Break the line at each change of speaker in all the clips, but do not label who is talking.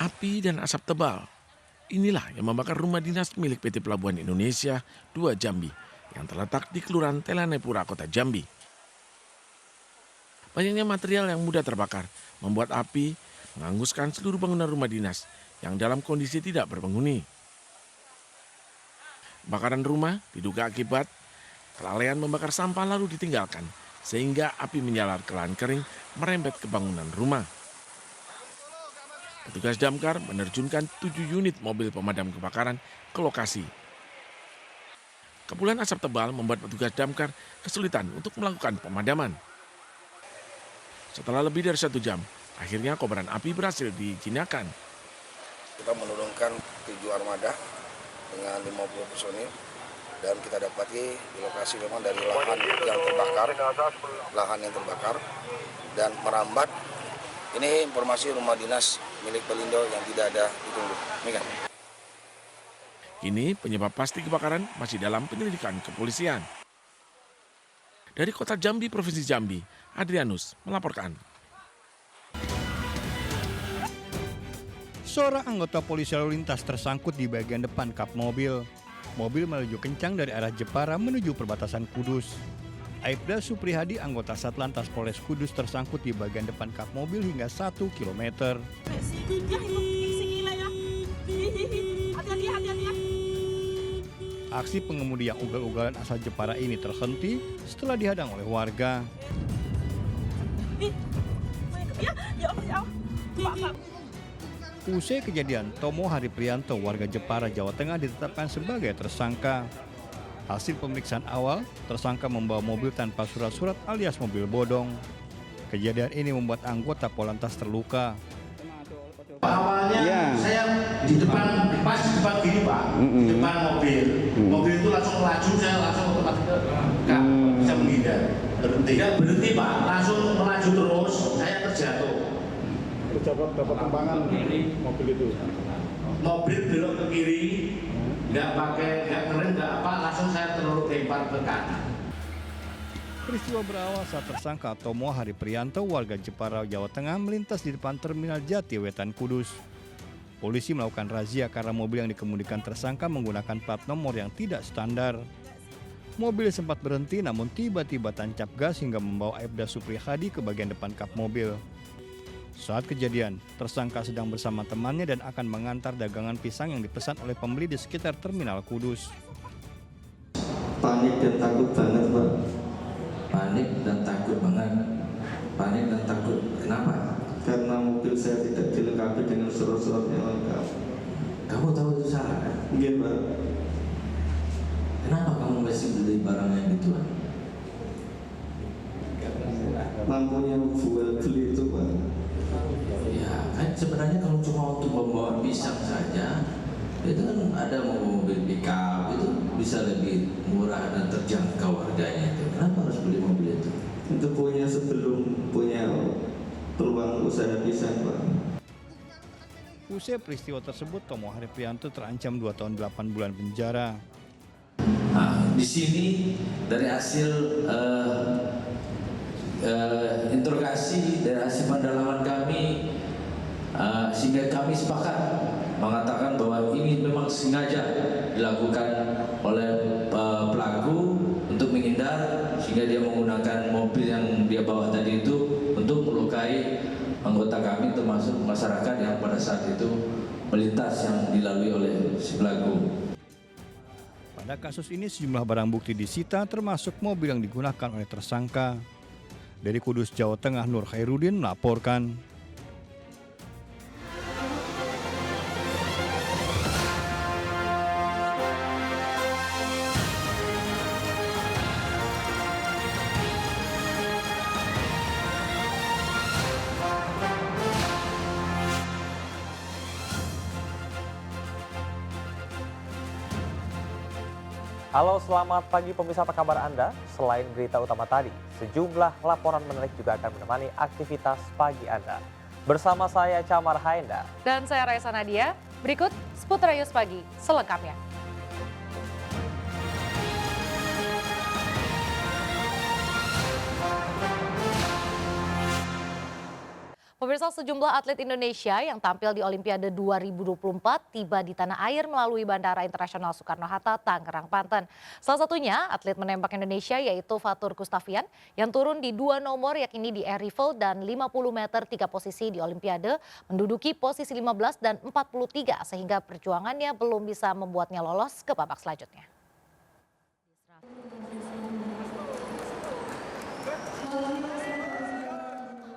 Api dan asap tebal, inilah yang membakar rumah dinas milik PT Pelabuhan Indonesia 2 Jambi yang terletak di Kelurahan Telanepura, Kota Jambi. Banyaknya material yang mudah terbakar membuat api menghanguskan seluruh bangunan rumah dinas yang dalam kondisi tidak berpenghuni. Bakaran rumah diduga akibat kelalaian membakar sampah lalu ditinggalkan, sehingga api menjalar ke lahan kering merembet ke bangunan rumah. Petugas damkar menerjunkan 7 unit mobil pemadam kebakaran ke lokasi. Kepulan asap tebal membuat petugas damkar kesulitan untuk melakukan pemadaman. Setelah lebih dari 1 jam, akhirnya kobaran api berhasil dijinakan.
Kita menurunkan 7 armada dengan 50 personil dan kita dapati di lokasi memang dari lahan yang terbakar dan merambat. Ini informasi rumah dinas milik Pelindo yang tidak ada ditunggu.
Kini penyebab pasti kebakaran masih dalam penyelidikan kepolisian. Dari Kota Jambi, Provinsi Jambi, Adrianus melaporkan.
Seorang anggota polisi lalu lintas tersangkut di bagian depan kap mobil. Mobil melaju kencang dari arah Jepara menuju perbatasan Kudus. Aibda Suprihadi, anggota Satlantas Polres Kudus, tersangkut di bagian depan kap mobil hingga 1 km. Aksi pengemudi yang ugal-ugalan asal Jepara ini terhenti setelah dihadang oleh warga. Usai kejadian, Tomo Hariprianto, warga Jepara, Jawa Tengah, ditetapkan sebagai tersangka. Hasil pemeriksaan awal, tersangka membawa mobil tanpa surat-surat alias mobil bodong. Kejadian ini membuat anggota Polantas terluka.
Awalnya saya di depan, pas di depan gini Pak, di depan mobil. Mobil itu langsung melaju, saya langsung otomatis nggak bisa menghindar. Berhenti Pak, langsung melaju terus, saya terjatuh.
Dapat perkembangan mobil itu.
Mobil belok ke kiri, nggak ngerem, nggak apa, langsung saya terlempar ke kanan.
Peristiwa berawal saat tersangka Tomo Hariprianto, warga Jepara, Jawa Tengah, melintas di depan Terminal Jati Wetan Kudus. Polisi melakukan razia karena mobil yang dikemudikan tersangka menggunakan plat nomor yang tidak standar. Mobil sempat berhenti namun tiba-tiba tancap gas hingga membawa Aibda Suprihadi ke bagian depan kap mobil. Saat kejadian, tersangka sedang bersama temannya dan akan mengantar dagangan pisang yang dipesan oleh pembeli di sekitar Terminal Kudus.
Panik dan takut banget Pak. Panik dan takut banget. Panik dan takut. Kenapa? Karena mobil saya tidak dilengkapi dengan surat-surat yang lengkap. Kamu tahu itu salah kan? Iya Pak. Kenapa kamu masih beli barang yang gituan? Mampunya buat beli itu Pak. Ya kan sebenarnya kalau cuma untuk membawa pisang saja, itu kan ada mobil pickup itu bisa lebih murah dan terjangkau harganya itu. Kenapa harus beli mobil itu? Itu punya sebelum punya peluang usaha pisang Pak.
Usai peristiwa tersebut, Tomo Hariprianto terancam 2 tahun 8 bulan penjara.
Nah, di sini dari hasil interogasi, dari hasil pendalaman kami, sehingga kami sepakat mengatakan bahwa ini memang sengaja dilakukan oleh pelaku untuk menghindar, sehingga dia menggunakan mobil yang dia bawa tadi itu untuk melukai anggota kami, termasuk masyarakat yang pada saat itu melintas yang dilalui oleh si pelaku.
Pada kasus ini sejumlah barang bukti disita termasuk mobil yang digunakan oleh tersangka. Dari Kudus, Jawa Tengah, Nur Khairuddin melaporkan.
Halo, selamat pagi pemirsa, apa kabar Anda? Selain berita utama tadi, sejumlah laporan menarik juga akan menemani aktivitas pagi Anda. Bersama saya Camar Haenda.
Dan saya Raisa Nadia. Berikut Seputar News Pagi selengkapnya. Pemirsa, sejumlah atlet Indonesia yang tampil di Olimpiade 2024 tiba di tanah air melalui Bandara Internasional Soekarno-Hatta, Tangerang, Banten. Salah satunya atlet menembak Indonesia yaitu Fatur Gustavian yang turun di 2 nomor yakni di air rifle dan 50 meter 3 posisi di Olimpiade menduduki posisi 15 dan 43 sehingga perjuangannya belum bisa membuatnya lolos ke babak selanjutnya.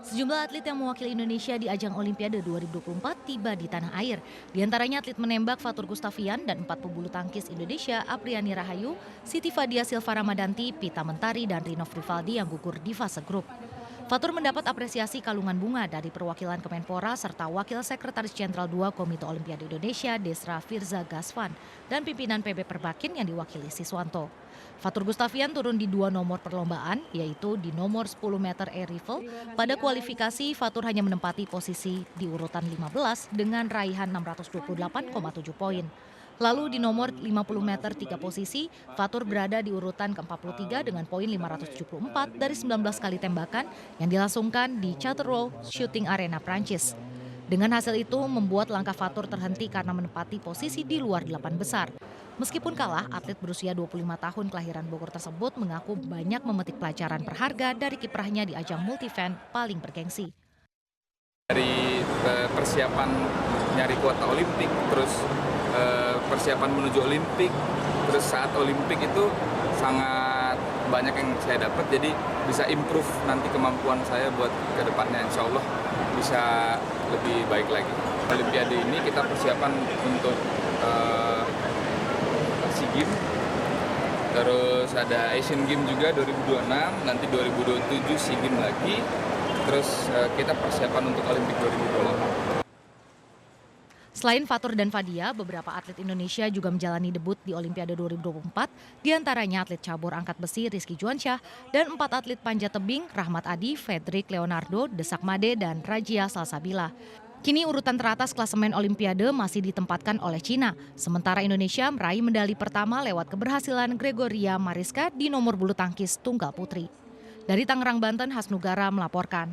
Sejumlah atlet yang mewakili Indonesia di ajang Olimpiade 2024 tiba di tanah air. Di antaranya atlet menembak Fatur Gustavian dan 4 pebulu tangkis Indonesia Apriani Rahayu, Siti Fadia Silva Ramadanti, Pita Mentari, dan Rinov Rivaldi yang gugur di fase grup. Fatur mendapat apresiasi kalungan bunga dari perwakilan Kemenpora serta Wakil Sekretaris Jenderal 2 Komite Olimpiade Indonesia Desra Firza Gasvan dan pimpinan PB Perbakin yang diwakili Siswanto. Fatur Gustavian turun di 2 nomor perlombaan, yaitu di nomor 10 meter air rifle. Pada kualifikasi, Fatur hanya menempati posisi di urutan 15 dengan raihan 628,7 poin. Lalu di nomor 50 meter 3 posisi, Fatur berada di urutan ke-43 dengan poin 574 dari 19 kali tembakan yang dilangsungkan di Charleroi Shooting Arena, Prancis. Dengan hasil itu membuat langkah Fatur terhenti karena menempati posisi di luar 8 besar. Meskipun kalah, atlet berusia 25 tahun kelahiran Bogor tersebut mengaku banyak memetik pelajaran berharga dari kiprahnya di ajang multi-event paling bergengsi.
Dari persiapan nyari kuota Olimpik, terus persiapan menuju Olimpik, terus saat Olimpik itu sangat banyak yang saya dapat, jadi bisa improve nanti kemampuan saya buat ke depannya, insya Allah bisa lebih baik lagi. Olimpiade ini kita persiapan untuk SEA Games, terus ada Asian Games juga 2026, nanti 2027 SEA Games lagi, terus kita persiapan untuk Olimpik 2028.
Selain Fatur dan Fadia, beberapa atlet Indonesia juga menjalani debut di Olimpiade 2024, diantaranya atlet cabur angkat besi Rizky Juansyah dan 4 atlet panjat tebing Rahmat Adi, Fedrik Leonardo, Desak Made, dan Rajia Salsabila. Kini urutan teratas klasemen Olimpiade masih ditempatkan oleh Cina, sementara Indonesia meraih medali pertama lewat keberhasilan Gregoria Mariska di nomor bulu tangkis tunggal putri. Dari Tangerang, Banten, Hasnugara melaporkan.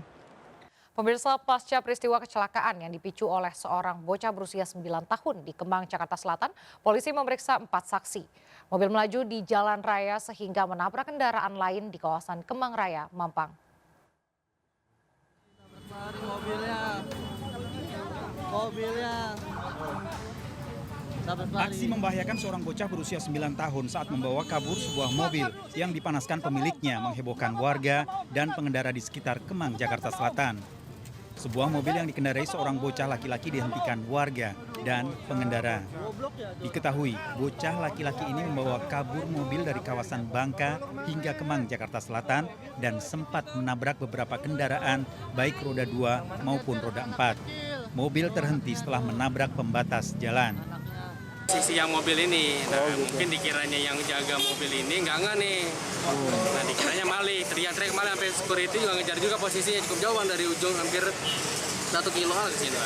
Pemirsa, pasca peristiwa kecelakaan yang dipicu oleh seorang bocah berusia 9 tahun di Kemang, Jakarta Selatan, polisi memeriksa 4 saksi. Mobil melaju di jalan raya sehingga menabrak kendaraan lain di kawasan Kemang Raya, Mampang.
Aksi membahayakan seorang bocah berusia 9 tahun saat membawa kabur sebuah mobil yang dipanaskan pemiliknya menghebohkan warga dan pengendara di sekitar Kemang, Jakarta Selatan. Sebuah mobil yang dikendarai seorang bocah laki-laki dihentikan warga dan pengendara. Diketahui, bocah laki-laki ini membawa kabur mobil dari kawasan Bangka hingga Kemang, Jakarta Selatan dan sempat menabrak beberapa kendaraan baik roda 2 maupun roda 4. Mobil terhenti setelah menabrak pembatas jalan.
Sisi yang mobil ini, mungkin dikiranya yang jaga mobil ini enggak nih. Nah dikiranya maling, teriak-teriak maling sampai security juga ngejar juga posisinya cukup jauh dari ujung hampir 1 kilo ke sini.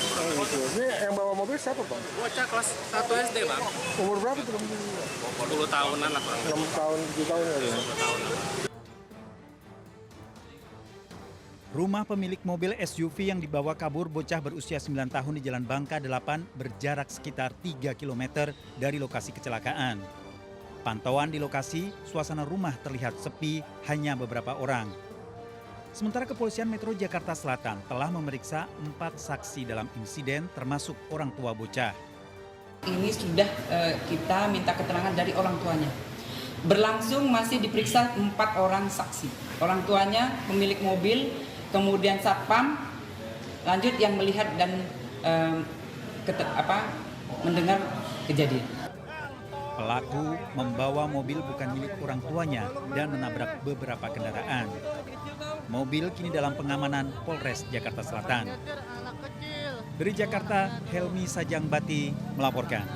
Ini yang bawa mobil siapa, Bang?
Bocah kelas 1 SD, Bang.
Umur berapa tuh?
10 tahunan lah kurang.
6 tahun, 7 tahun ya?
10 tahun.
Rumah pemilik mobil SUV yang dibawa kabur bocah berusia 9 tahun di Jalan Bangka 8 berjarak sekitar 3 km dari lokasi kecelakaan. Pantauan di lokasi, suasana rumah terlihat sepi, hanya beberapa orang. Sementara Kepolisian Metro Jakarta Selatan telah memeriksa 4 saksi dalam insiden termasuk orang tua bocah.
Ini sudah kita minta keterangan dari orang tuanya. Berlangsung masih diperiksa 4 orang saksi. Orang tuanya, pemilik mobil, kemudian satpam, lanjut yang melihat dan mendengar kejadian.
Pelaku membawa mobil bukan milik orang tuanya dan menabrak beberapa kendaraan. Mobil kini dalam pengamanan Polres Jakarta Selatan. Dari Jakarta, Helmi Sajangbati melaporkan.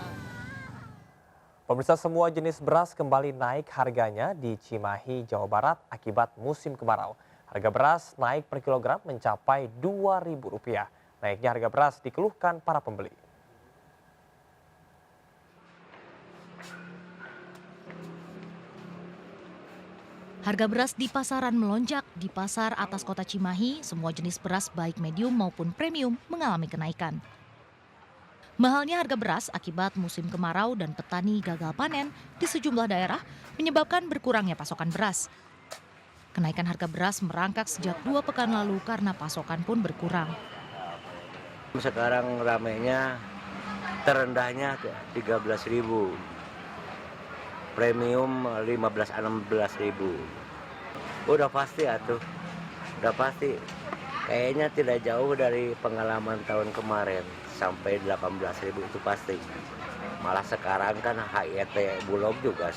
Pemirsa, semua jenis beras kembali naik harganya di Cimahi, Jawa Barat akibat musim kemarau. Harga beras naik per kilogram mencapai Rp2.000. Naiknya harga beras dikeluhkan para pembeli.
Harga beras di pasaran melonjak. Di pasar atas kota Cimahi, semua jenis beras baik medium maupun premium mengalami kenaikan. Mahalnya harga beras akibat musim kemarau dan petani gagal panen di sejumlah daerah menyebabkan berkurangnya pasokan beras. Kenaikan harga beras merangkak sejak 2 pekan lalu karena pasokan pun berkurang.
Sekarang ramainya terendahnya 13.000, premium 15-16.000. Udah pasti atuh, udah pasti. Kayaknya tidak jauh dari pengalaman tahun kemarin. Sampai 18.000 itu pasti. Malah sekarang kan HIT Bulog juga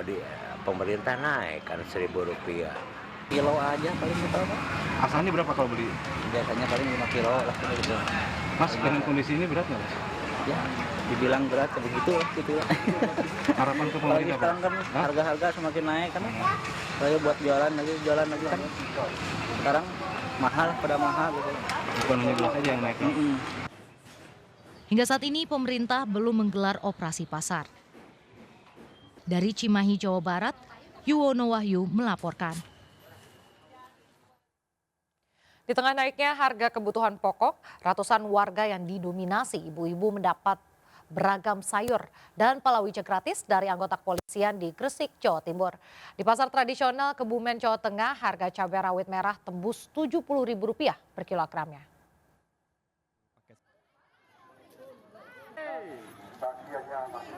di pemerintah naik kan Rp1.000. Kilo aja paling betul Pak.
Asalnya berapa kalau beli?
Biasanya paling 5 kilo lah gitu.
Mas dengan kondisi ini berat nggak Mas?
Ya, dibilang berat begitu gitu ya.
Harapan ke pemerintah
sekarang kan harga-harga semakin naik kan. Saya buat jualan lagi kan. Sekarang mahal pada mahal gitu.
Bukan hanya beras aja yang naik.
Hingga saat ini pemerintah belum menggelar operasi pasar. Dari Cimahi, Jawa Barat, Yuwono Wahyu melaporkan.
Di tengah naiknya harga kebutuhan pokok, ratusan warga yang didominasi ibu-ibu mendapat beragam sayur dan palawija gratis dari anggota kepolisian di Gresik, Jawa Timur. Di pasar tradisional Kebumen, Jawa Tengah, harga cabai rawit merah tembus Rp70.000 per kilogramnya.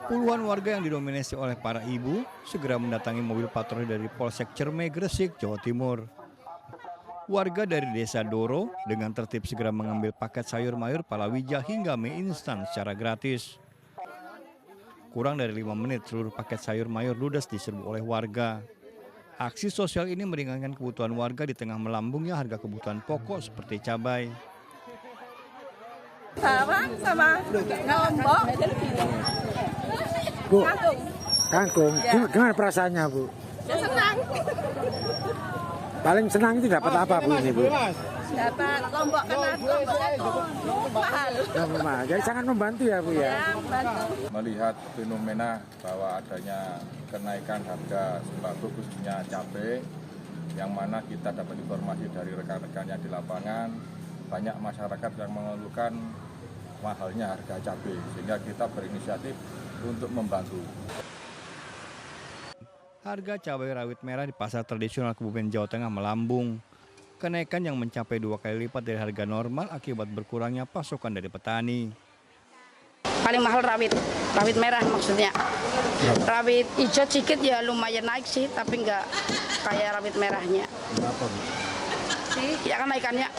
Puluhan warga yang didominasi oleh para ibu segera mendatangi mobil patroli dari Polsek Cermai, Gresik, Jawa Timur. Warga dari desa Doro dengan tertib segera mengambil paket sayur mayur, palawija hingga mie instan secara gratis. Kurang dari 5 menit seluruh paket sayur mayur ludes diserbu oleh warga. Aksi sosial ini meringankan kebutuhan warga di tengah melambungnya harga kebutuhan pokok seperti cabai.
Bawang sama lombok.
Bu, kangkung. Gimana perasaannya Bu?
Ya, senang.
Paling senang itu dapat apa Bu ini Bu?
Dapat lombok karena lomboknya mahal.
Mahal. Jadi sangat membantu ya Bu ya?
Ya, membantu.
Melihat fenomena bahwa adanya kenaikan harga sembako khususnya cabai, yang mana kita dapat informasi dari rekan-rekannya di lapangan, banyak masyarakat yang mengeluhkan mahalnya harga cabai, sehingga kita berinisiatif untuk membantu.
Harga cabai rawit merah di pasar tradisional Kebumen, Jawa Tengah melambung. Kenaikan yang mencapai 2 kali lipat dari harga normal akibat berkurangnya pasokan dari petani.
Paling mahal rawit merah maksudnya. Rawit hijau sedikit ya lumayan naik sih, tapi nggak kayak rawit merahnya.
Berapa Bu?
Ya kan naikannya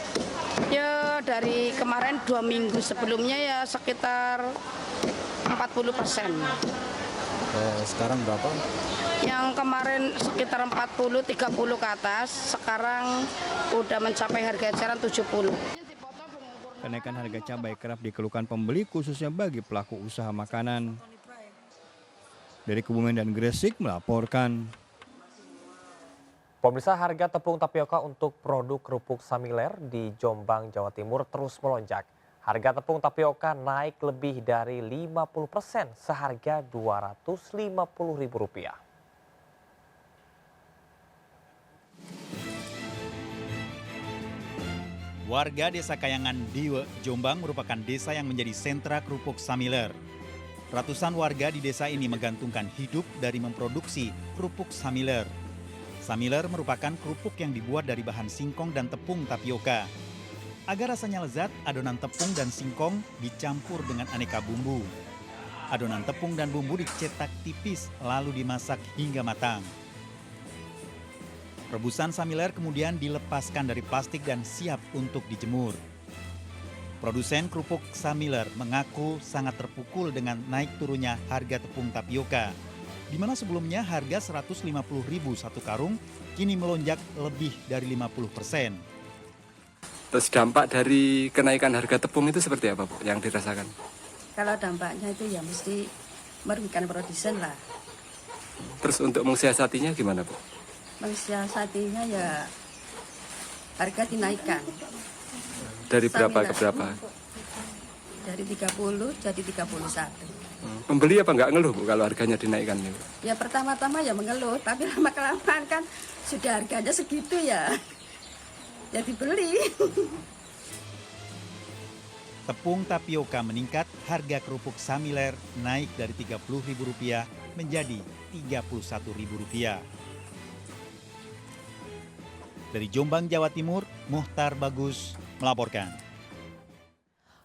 ya dari kemarin 2 minggu sebelumnya ya sekitar 40%.
Sekarang berapa?
Yang kemarin sekitar 40-30 ke atas, sekarang udah mencapai harga eceran 70.
Kenaikan harga cabai kerap dikeluhkan pembeli khususnya bagi pelaku usaha makanan. Dari Kebumen dan Gresik melaporkan.
Pemirsa, harga tepung tapioka untuk produk kerupuk Samiler di Jombang, Jawa Timur terus melonjak. Harga tepung tapioka naik lebih dari 50%, seharga Rp250.000.
Warga Desa Kayangan Diwe, Jombang merupakan desa yang menjadi sentra kerupuk Samiler. Ratusan warga di desa ini menggantungkan hidup dari memproduksi kerupuk Samiler. Samiler merupakan kerupuk yang dibuat dari bahan singkong dan tepung tapioka. Agar rasanya lezat, adonan tepung dan singkong dicampur dengan aneka bumbu. Adonan tepung dan bumbu dicetak tipis lalu dimasak hingga matang. Rebusan Samiler kemudian dilepaskan dari plastik dan siap untuk dijemur. Produsen kerupuk Samiler mengaku sangat terpukul dengan naik turunnya harga tepung tapioka, di mana sebelumnya harga Rp150.000 satu karung, kini melonjak lebih dari 50%.
Terus dampak dari kenaikan harga tepung itu seperti apa Bu yang dirasakan?
Kalau dampaknya itu ya mesti merugikan produsen lah.
Terus untuk mensiasatinya gimana Bu?
Mensiasatinya ya harga dinaikkan.
Dari berapa ke berapa?
Dari 30 jadi 31.
Pembeli apa nggak ngeluh Bu kalau harganya dinaikkan?
Ya pertama-tama ya mengeluh, tapi lama-kelamaan kan sudah harganya segitu ya. Jadi beli.
Tepung tapioka meningkat, harga kerupuk Samiler naik dari Rp30.000 menjadi Rp31.000. Dari Jombang, Jawa Timur, Muhtar Bagus melaporkan.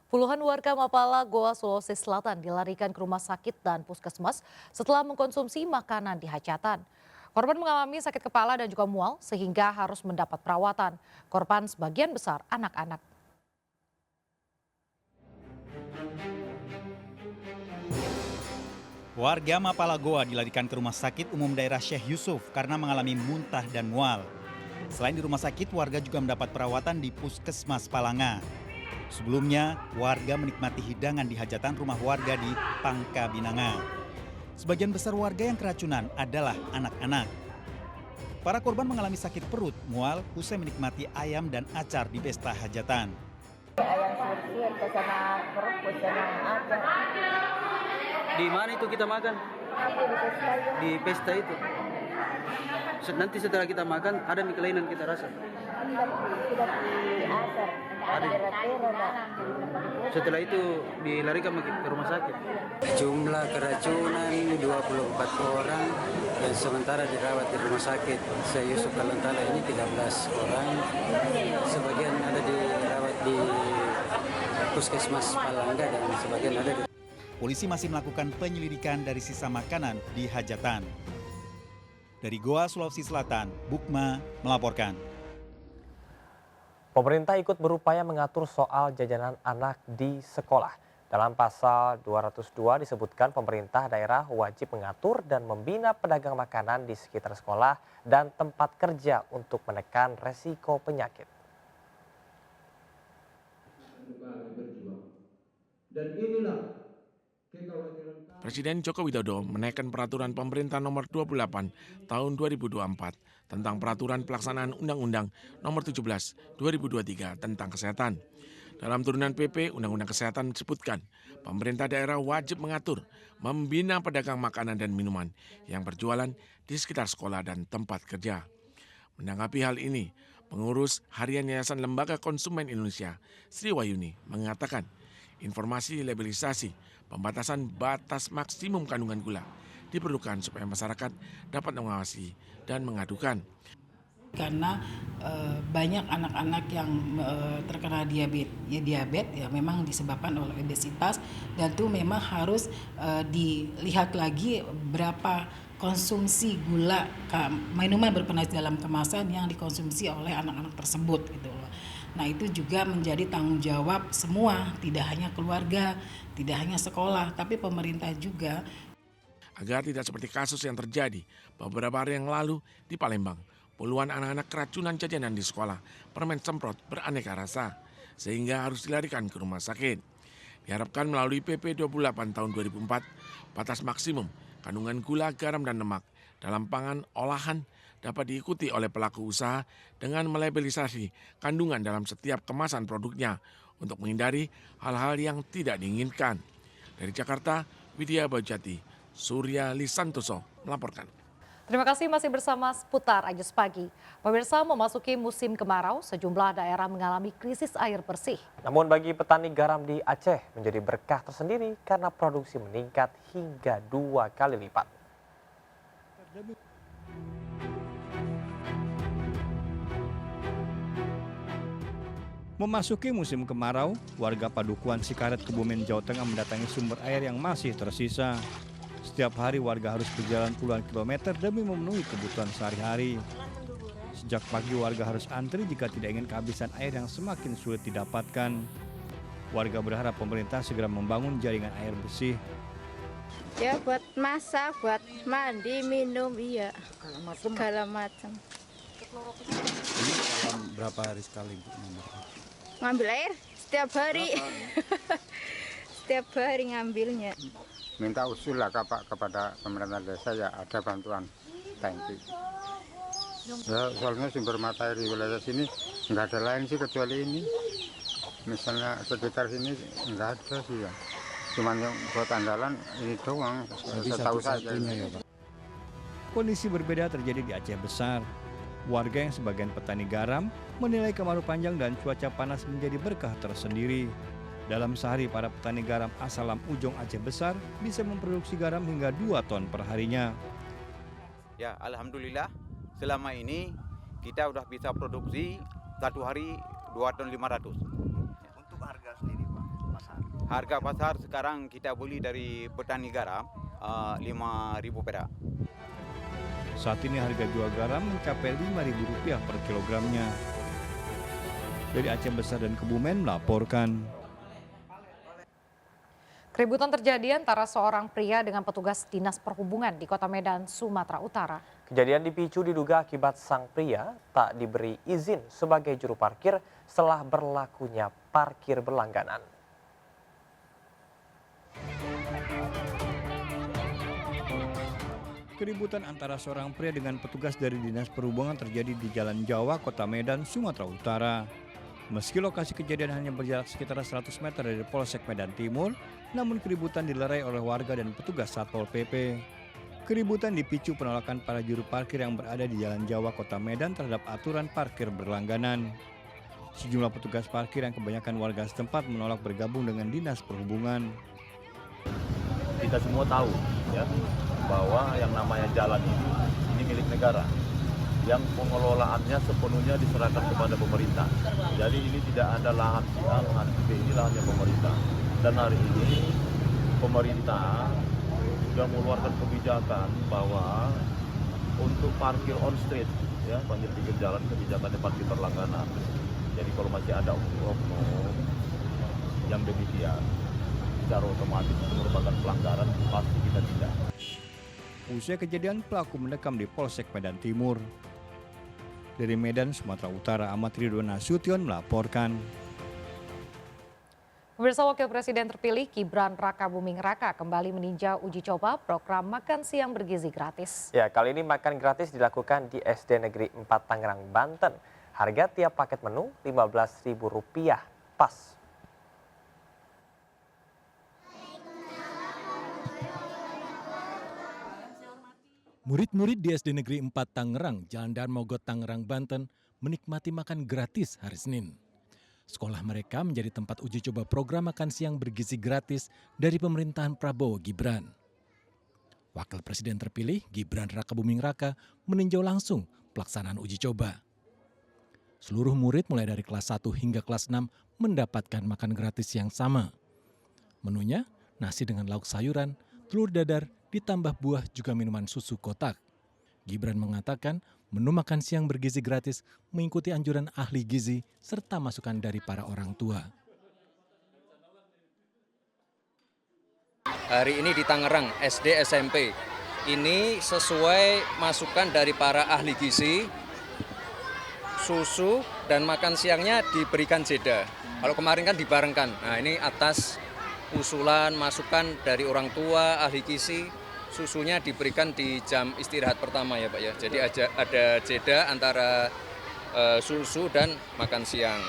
Puluhan warga Mapala, Goa, Sulawesi Selatan dilarikan ke rumah sakit dan puskesmas setelah mengkonsumsi makanan di hajatan. Korban mengalami sakit kepala dan juga mual sehingga harus mendapat perawatan. Korban sebagian besar anak-anak.
Warga Mapala Goa dilarikan ke rumah sakit umum daerah Syekh Yusuf karena mengalami muntah dan mual. Selain di rumah sakit, warga juga mendapat perawatan di Puskesmas Palanga. Sebelumnya, warga menikmati hidangan di hajatan rumah warga di Pangka Binanga. Sebagian besar warga yang keracunan adalah anak-anak. Para korban mengalami sakit perut, mual, usai menikmati ayam dan acar di pesta hajatan.
Ayam sursir, kesana perut, kesana acar.
Di mana itu kita makan? Di pesta itu. Nanti setelah kita makan, ada mie kelainan kita rasa.
Tidak di acar, ada
Setelah itu dilarikan ke rumah sakit.
Jumlah keracunan 24 orang dan sementara dirawat di rumah sakit Syekh Yusuf Kalantala ini 13 orang. Sebagian ada dirawat di Puskesmas Palangga dan sebagian ada di...
Polisi masih melakukan penyelidikan dari sisa makanan di hajatan. Dari Goa, Sulawesi Selatan, Bukma melaporkan.
Pemerintah ikut berupaya mengatur soal jajanan anak di sekolah. Dalam pasal 202 disebutkan pemerintah daerah wajib mengatur dan membina pedagang makanan di sekitar sekolah dan tempat kerja untuk menekan resiko penyakit.
Dan inilah
Presiden Joko Widodo menaikkan peraturan pemerintah nomor 28 tahun 2024 tentang peraturan pelaksanaan Undang-Undang nomor 17 2023 tentang kesehatan. Dalam turunan PP Undang-Undang Kesehatan disebutkan, pemerintah daerah wajib mengatur, membina pedagang makanan dan minuman yang berjualan di sekitar sekolah dan tempat kerja. Menanggapi hal ini, pengurus Harian Yayasan Lembaga Konsumen Indonesia, Sri Wayuni, mengatakan informasi labelisasi pembatasan batas maksimum kandungan gula diperlukan supaya masyarakat dapat mengawasi dan mengadukan.
Karena banyak anak-anak yang terkena diabetes. Diabetes ya memang disebabkan oleh obesitas dan itu memang harus dilihat lagi berapa konsumsi gula minuman berpenas dalam kemasan yang dikonsumsi oleh anak-anak tersebut gitu loh. Nah itu juga menjadi tanggung jawab semua, tidak hanya keluarga, tidak hanya sekolah, tapi pemerintah juga.
Agar tidak seperti kasus yang terjadi beberapa hari yang lalu di Palembang, puluhan anak-anak keracunan jajanan di sekolah, permen semprot beraneka rasa, sehingga harus dilarikan ke rumah sakit. Diharapkan melalui PP 28 tahun 2004, batas maksimum kandungan gula, garam, dan lemak dalam pangan olahan dapat diikuti oleh pelaku usaha dengan melabelisasi kandungan dalam setiap kemasan produknya untuk menghindari hal-hal yang tidak diinginkan. Dari Jakarta, Widya Bajati, Surya Lisantoso melaporkan.
Terima kasih masih bersama Seputar Ajus Pagi. Pemirsa, memasuki musim kemarau, sejumlah daerah mengalami krisis air bersih.
Namun bagi petani garam di Aceh menjadi berkah tersendiri karena produksi meningkat hingga 2 kali lipat.
Memasuki musim kemarau, warga Padukuhan Sikaret, Kebumen, Jawa Tengah mendatangi sumber air yang masih tersisa. Setiap hari warga harus berjalan puluhan kilometer demi memenuhi kebutuhan sehari-hari. Sejak pagi warga harus antri jika tidak ingin kehabisan air yang semakin sulit didapatkan. Warga berharap pemerintah segera membangun jaringan air bersih.
Ya buat masak, buat mandi, minum, iya. Segala macam.
Ini berapa hari sekali?
Ngambil air setiap hari. Setiap hari ngambilnya.
Minta usul lah kepada pemerintah desa ya ada bantuan tangki. Ya soalnya sumber mata air di wilayah sini nggak ada lain sih kecuali ini. Misalnya sekitar sini nggak ada sih ya. Cuman yang buat andalan ini doang, setahu saja.
Kondisi berbeda terjadi di Aceh Besar. Warga yang sebagian petani garam menilai kemarau panjang dan cuaca panas menjadi berkah tersendiri. Dalam sehari, para petani garam asal Lam Ujong Aceh Besar bisa memproduksi garam hingga 2 ton per harinya.
Ya, alhamdulillah selama ini kita udah bisa produksi satu hari 2 ton 500.
Untuk harga sendiri Pak, pasar?
Harga pasar sekarang kita beli dari petani garam 5.000 perak.
Saat ini harga jual garam mencapai Rp5.000 per kilogramnya. Dari Aceh Besar dan Kebumen melaporkan.
Keributan terjadi antara seorang pria dengan petugas Dinas Perhubungan di Kota Medan, Sumatera Utara.
Kejadian dipicu diduga akibat sang pria tak diberi izin sebagai juru parkir setelah berlakunya parkir berlangganan.
Keributan antara seorang pria dengan petugas dari Dinas Perhubungan terjadi di Jalan Jawa, Kota Medan, Sumatera Utara. Meski lokasi kejadian hanya berjarak sekitar 100 meter dari Polsek Medan Timur, namun keributan dilerai oleh warga dan petugas Satpol PP. Keributan dipicu penolakan para juru parkir yang berada di Jalan Jawa, Kota Medan terhadap aturan parkir berlangganan. Sejumlah petugas parkir yang kebanyakan warga setempat menolak bergabung dengan Dinas Perhubungan.
Kita semua tahu ya bahwa yang namanya jalan ini milik negara, yang pengelolaannya sepenuhnya diserahkan kepada pemerintah. Jadi ini tidak ada lahan si A, lahan si B, ini lahannya pemerintah. Dan hari ini pemerintah sudah mengeluarkan kebijakan bahwa untuk parkir on street, ya panggil pinggir jalan, kebijakannya parkir berlangganan. Jadi kalau masih ada oknum yang demikian, secara otomatis itu merupakan pelanggaran, pasti kita tindak.
Usai kejadian, pelaku mendekam di Polsek Medan Timur. Dari Medan, Sumatera Utara, Ahmad Ridwan Nasution melaporkan.
Pemirsa, Wakil Presiden terpilih Gibran Rakabuming Raka kembali meninjau uji coba program makan siang bergizi gratis.
Ya, kali ini makan gratis dilakukan di SD Negeri 4 Tangerang, Banten. Harga tiap paket menu Rp15.000 pas.
Murid-murid di SD Negeri 4 Tangerang, Jalan Darmogot, Tangerang, Banten menikmati makan gratis hari Senin. Sekolah mereka menjadi tempat uji coba program makan siang bergizi gratis dari pemerintahan Prabowo Gibran. Wakil Presiden terpilih Gibran Rakabuming Raka meninjau langsung pelaksanaan uji coba. Seluruh murid mulai dari kelas 1 hingga kelas 6 mendapatkan makan gratis yang sama. Menunya nasi dengan lauk sayuran, telur dadar, ditambah buah juga minuman susu kotak. Gibran mengatakan menu makan siang bergizi gratis mengikuti anjuran ahli gizi serta masukan dari para orang tua.
Hari ini di Tangerang, SD SMP, ini sesuai masukan dari para ahli gizi, susu dan makan siangnya diberikan jeda. Kalau kemarin kan dibarengkan, nah ini atas usulan, masukan dari orang tua, ahli gizi, susunya diberikan di jam istirahat pertama ya Pak ya. Jadi ada jeda antara susu dan makan siang.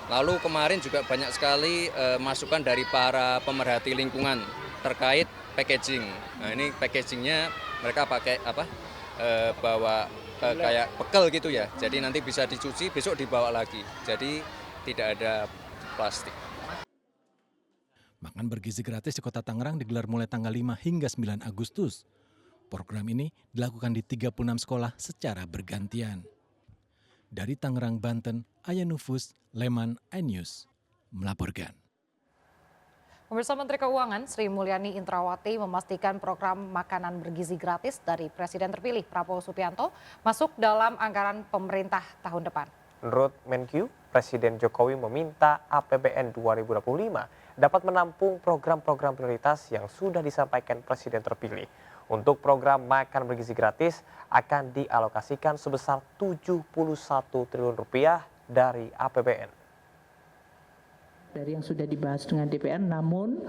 Lalu kemarin juga banyak sekali masukan dari para pemerhati lingkungan terkait packaging. Nah ini packagingnya mereka pakai apa? Bawa kayak pekel gitu ya. Jadi nanti bisa dicuci, besok dibawa lagi. Jadi tidak ada plastik.
Makan bergizi gratis di Kota Tangerang digelar mulai tanggal 5 hingga 9 Agustus. Program ini dilakukan di 36 sekolah secara bergantian. Dari Tangerang, Banten, Ayanufus, Leman, iNews melaporkan.
Pemirsa, Menteri Keuangan Sri Mulyani Indrawati memastikan program makanan bergizi gratis dari Presiden terpilih Prabowo Subianto masuk dalam anggaran pemerintah tahun depan.
Menurut Menkyu, Presiden Jokowi meminta APBN 2025 dapat menampung program-program prioritas yang sudah disampaikan Presiden terpilih. Untuk program makan bergizi gratis akan dialokasikan sebesar Rp71 triliun dari APBN.
dari yang sudah dibahas dengan DPR, namun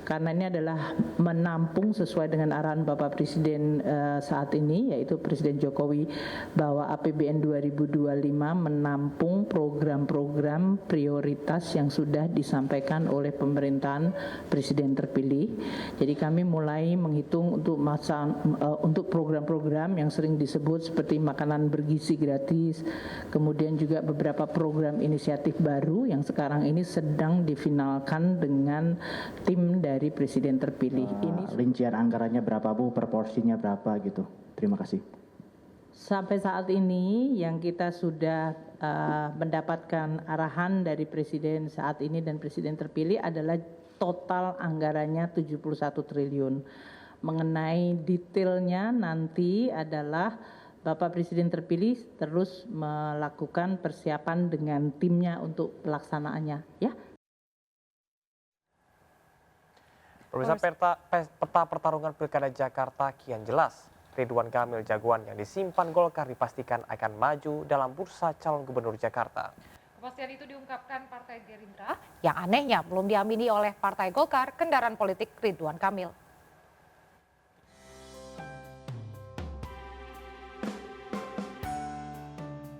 karena ini adalah menampung sesuai dengan arahan Bapak Presiden saat ini, yaitu Presiden Jokowi, bahwa APBN 2025 menampung program-program prioritas yang sudah disampaikan oleh pemerintahan Presiden terpilih. Jadi kami mulai menghitung untuk program-program yang sering disebut seperti makanan bergizi gratis, kemudian juga beberapa program inisiatif baru yang sekarang ini sedang difinalkan dengan tim dari Presiden terpilih. Ini
rincian anggarannya berapa Bu, proporsinya berapa gitu. Terima kasih.
Sampai saat ini yang kita sudah mendapatkan arahan dari Presiden saat ini dan Presiden terpilih adalah total anggarannya 71 triliun. Mengenai detailnya nanti adalah Bapak Presiden terpilih terus melakukan persiapan dengan timnya untuk pelaksanaannya, ya.
Pemirsa, peta pertarungan Pilkada Jakarta kian jelas. Ridwan Kamil jagoan yang disimpan Golkar dipastikan akan maju dalam bursa calon gubernur Jakarta.
Kepastian itu diungkapkan Partai Gerindra yang anehnya belum diamini oleh Partai Golkar, kendaraan politik Ridwan Kamil.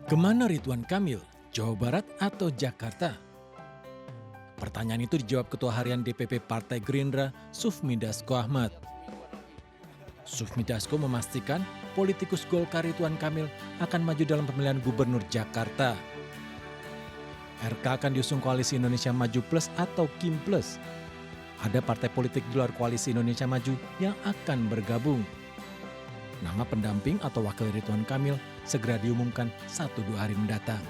Kemana Ridwan Kamil? Jawa Barat atau Jakarta? Pertanyaan itu dijawab Ketua Harian DPP Partai Gerindra, Sufmi Dasko Ahmad. Sufmi Dasko memastikan politikus Golkar Ridwan Kamil akan maju dalam pemilihan gubernur Jakarta. RK akan diusung Koalisi Indonesia Maju Plus atau KIM Plus. Ada partai politik di luar Koalisi Indonesia Maju yang akan bergabung. Nama pendamping atau wakil Ridwan Kamil segera diumumkan 1-2 hari mendatang.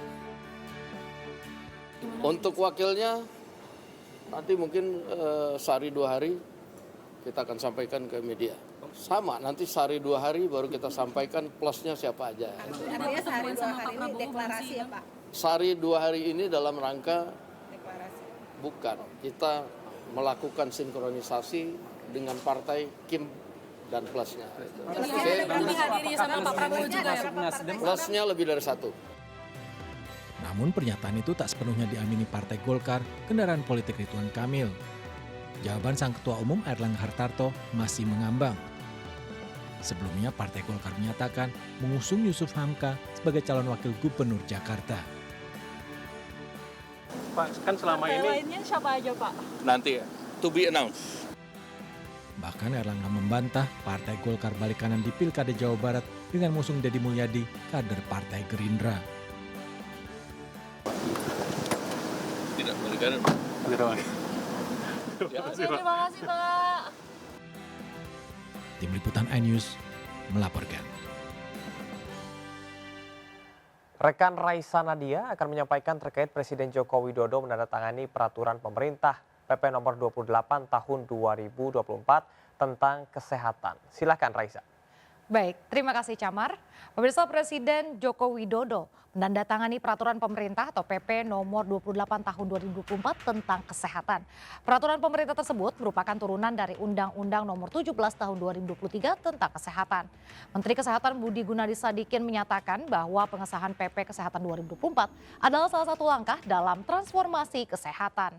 Untuk wakilnya nanti mungkin sehari 2 hari kita akan sampaikan ke media. Sama, nanti sehari 2 hari baru kita sampaikan plusnya siapa aja.
Artinya sehari 2 hari ini deklarasi ya Pak?
Sehari 2 hari ini dalam rangka deklarasi. Bukan, kita melakukan sinkronisasi dengan partai KIM dan plusnya.
Dihadiri sama Pak Prabowo juga ya?
Plusnya lebih dari 1.
Namun pernyataan itu tak sepenuhnya diamini Partai Golkar, kendaraan politik Ridwan Kamil. Jawaban sang Ketua Umum Airlangga Hartarto masih mengambang. Sebelumnya Partai Golkar menyatakan mengusung Yusuf Hamka sebagai calon wakil gubernur Jakarta.
Pak, kan selama ini
lainnya siapa aja Pak?
nanti to be announced.
Bahkan Airlangga membantah Partai Golkar balik kanan di Pilkada Jawa Barat dengan mengusung Deddy Mulyadi, kader Partai Gerindra.
Tidak balik kanan.
Terima kasih Pak.
Tim Liputan iNews melaporkan.
Rekan Raisa Nadia akan menyampaikan terkait Presiden Joko Widodo menandatangani peraturan pemerintah PP nomor 28 tahun 2024 tentang kesehatan. Silakan Raisa.
Baik, terima kasih Camar. Pemirsa, Presiden Joko Widodo menandatangani peraturan pemerintah atau PP nomor 28 tahun 2024 tentang kesehatan. Peraturan pemerintah tersebut merupakan turunan dari Undang-Undang nomor 17 tahun 2023 tentang kesehatan. Menteri Kesehatan Budi Gunadi Sadikin menyatakan bahwa pengesahan PP Kesehatan 2024 adalah salah satu langkah dalam transformasi kesehatan.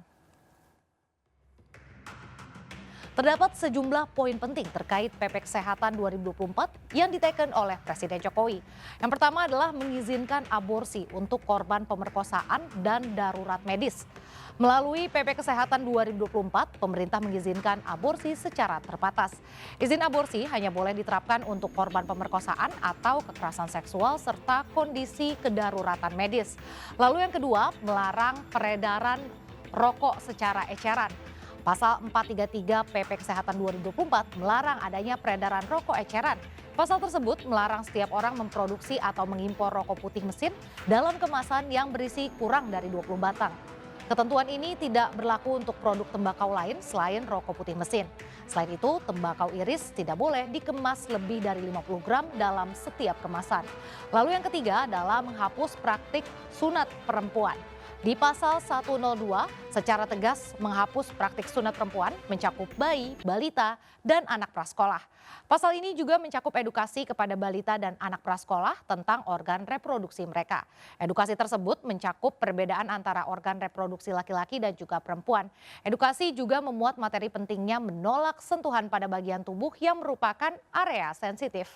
Terdapat sejumlah poin penting terkait PP Kesehatan 2024 yang diteken oleh Presiden Jokowi. Yang pertama adalah mengizinkan aborsi untuk korban pemerkosaan dan darurat medis. Melalui PP Kesehatan 2024, pemerintah mengizinkan aborsi secara terbatas. Izin aborsi hanya boleh diterapkan untuk korban pemerkosaan atau kekerasan seksual serta kondisi kedaruratan medis. Lalu yang kedua, melarang peredaran rokok secara eceran. Pasal 433 PP Kesehatan 2024 melarang adanya peredaran rokok eceran. Pasal tersebut melarang setiap orang memproduksi atau mengimpor rokok putih mesin dalam kemasan yang berisi kurang dari 20 batang. Ketentuan ini tidak berlaku untuk produk tembakau lain selain rokok putih mesin. Selain itu, tembakau iris tidak boleh dikemas lebih dari 50 gram dalam setiap kemasan. Lalu yang ketiga adalah menghapus praktik sunat perempuan. Di pasal 102 secara tegas menghapus praktik sunat perempuan mencakup bayi, balita, dan anak prasekolah. Pasal ini juga mencakup edukasi kepada balita dan anak prasekolah tentang organ reproduksi mereka. Edukasi tersebut mencakup perbedaan antara organ reproduksi laki-laki dan juga perempuan. Edukasi juga memuat materi pentingnya menolak sentuhan pada bagian tubuh yang merupakan area sensitif.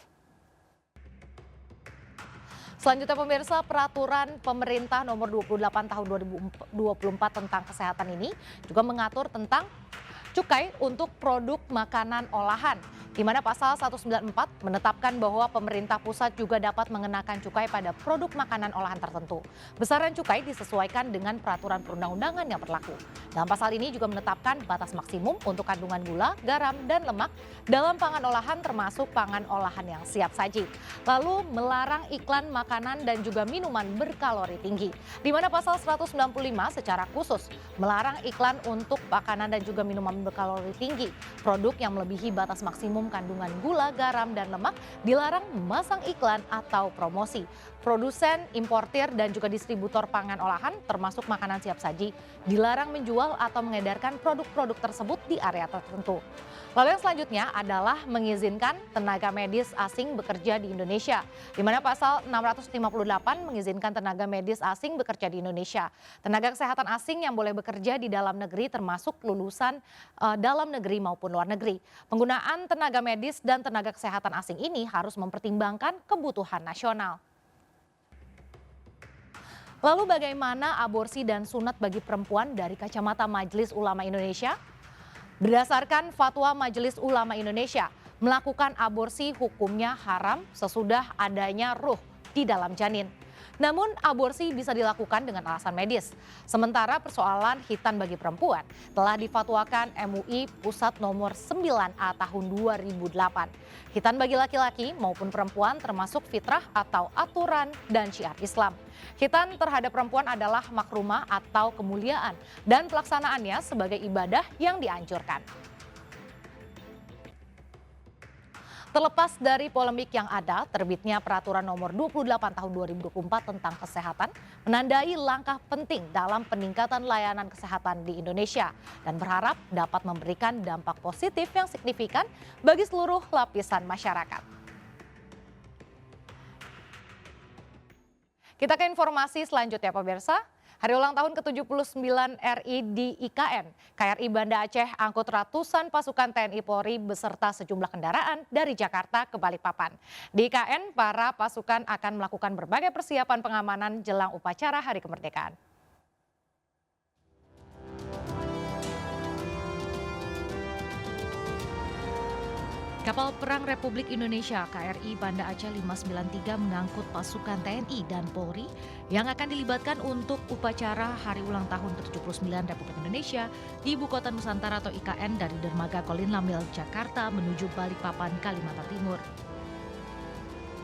Selanjutnya pemirsa, peraturan pemerintah nomor 28 tahun 2024 tentang kesehatan ini juga mengatur tentang cukai untuk produk makanan olahan, di mana pasal 194 menetapkan bahwa pemerintah pusat juga dapat mengenakan cukai pada produk makanan olahan tertentu. Besaran cukai disesuaikan dengan peraturan perundang-undangan yang berlaku. Dalam pasal ini juga menetapkan batas maksimum untuk kandungan gula, garam, dan lemak dalam pangan olahan termasuk pangan olahan yang siap saji. Lalu melarang iklan makanan dan juga minuman berkalori tinggi, di mana pasal 195 secara khusus melarang iklan untuk makanan dan juga minuman berkalori tinggi. Produk yang melebihi batas maksimum kandungan gula, garam, dan lemak dilarang memasang iklan atau promosi. Produsen, importir, dan juga distributor pangan olahan termasuk makanan siap saji dilarang menjual atau mengedarkan produk-produk tersebut di area tertentu. Lalu yang selanjutnya adalah mengizinkan tenaga medis asing bekerja di Indonesia, di mana pasal 658 mengizinkan tenaga medis asing bekerja di Indonesia. Tenaga kesehatan asing yang boleh bekerja di dalam negeri termasuk lulusan dalam negeri maupun luar negeri. Penggunaan tenaga medis dan tenaga kesehatan asing ini harus mempertimbangkan kebutuhan nasional. Lalu bagaimana aborsi dan sunat bagi perempuan dari kacamata Majelis Ulama Indonesia? Berdasarkan fatwa Majelis Ulama Indonesia, melakukan aborsi hukumnya haram sesudah adanya ruh di dalam janin. Namun aborsi bisa dilakukan dengan alasan medis. Sementara persoalan khitan bagi perempuan telah difatwakan MUI Pusat nomor 9A tahun 2008. Khitan bagi laki-laki maupun perempuan termasuk fitrah atau aturan dan syiar Islam. Khitan terhadap perempuan adalah makrumah atau kemuliaan dan pelaksanaannya sebagai ibadah yang dianjurkan. Terlepas dari polemik yang ada, terbitnya peraturan nomor 28 tahun 2024 tentang kesehatan menandai langkah penting dalam peningkatan layanan kesehatan di Indonesia dan berharap dapat memberikan dampak positif yang signifikan bagi seluruh lapisan masyarakat. Kita ke informasi selanjutnya pemirsa. Hari ulang tahun ke-79 RI di IKN, KRI Banda Aceh angkut ratusan pasukan TNI Polri beserta sejumlah kendaraan dari Jakarta ke Balikpapan. Di IKN, para pasukan akan melakukan berbagai persiapan pengamanan jelang upacara Hari Kemerdekaan. Kapal Perang Republik Indonesia KRI Banda Aceh 593 mengangkut pasukan TNI dan Polri yang akan dilibatkan untuk upacara Hari Ulang Tahun ke-79 Republik Indonesia di Ibu Kota Nusantara atau IKN dari Dermaga Kolin Lamil, Jakarta menuju Balikpapan, Kalimantan Timur.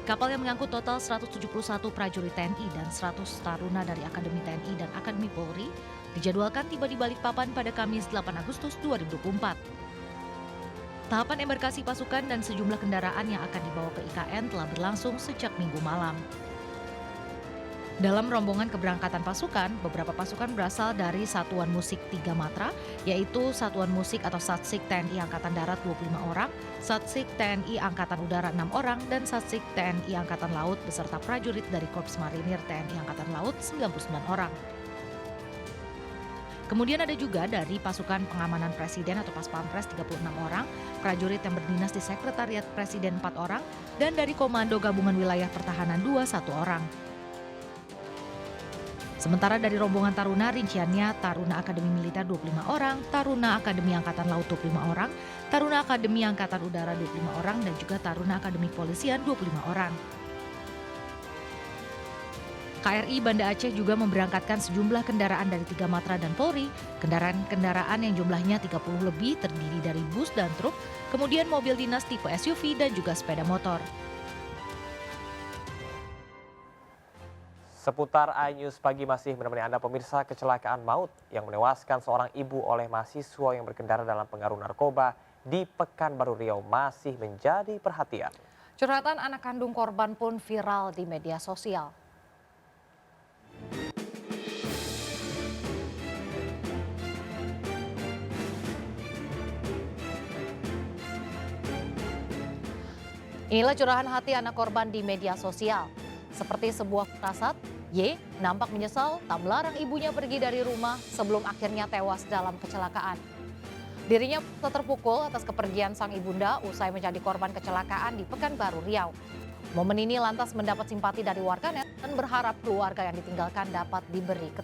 Kapal yang mengangkut total 171 prajurit TNI dan 100 taruna dari Akademi TNI dan Akademi Polri dijadwalkan tiba di Balikpapan pada Kamis 8 Agustus 2024. Tahapan embarkasi pasukan dan sejumlah kendaraan yang akan dibawa ke IKN telah berlangsung sejak Minggu malam. Dalam rombongan keberangkatan pasukan, beberapa pasukan berasal dari Satuan Musik 3 Matra, yaitu Satuan Musik atau Satsik TNI Angkatan Darat 25 orang, Satsik TNI Angkatan Udara 6 orang, dan Satsik TNI Angkatan Laut beserta prajurit dari Korps Marinir TNI Angkatan Laut 99 orang. Kemudian ada juga dari pasukan pengamanan Presiden atau Paspampres 36 orang, prajurit yang berdinas di Sekretariat Presiden 4 orang, dan dari Komando Gabungan Wilayah Pertahanan 2 1 orang. Sementara dari rombongan taruna rinciannya Taruna Akademi Militer 25 orang, Taruna Akademi Angkatan Laut 25 orang, Taruna Akademi Angkatan Udara 25 orang, dan juga Taruna Akademi Kepolisian 25 orang. KRI Banda Aceh juga memberangkatkan sejumlah kendaraan dari 3 Matra dan Polri. Kendaraan-kendaraan yang jumlahnya 30 lebih terdiri dari bus dan truk, kemudian mobil dinas tipe SUV dan juga sepeda motor.
Seputar iNews pagi masih menemani Anda pemirsa, kecelakaan maut yang menewaskan seorang ibu oleh mahasiswa yang berkendara dalam pengaruh narkoba di Pekanbaru Riau masih menjadi perhatian.
Curhatan anak kandung korban pun viral di media sosial. Inilah curahan hati anak korban di media sosial. Seperti sebuah kasat, Y nampak menyesal tak melarang ibunya pergi dari rumah sebelum akhirnya tewas dalam kecelakaan. Dirinya terpukul atas kepergian sang ibunda usai menjadi korban kecelakaan di Pekanbaru, Riau. Momen ini lantas mendapat simpati dari warganet dan berharap keluarga yang ditinggalkan dapat diberi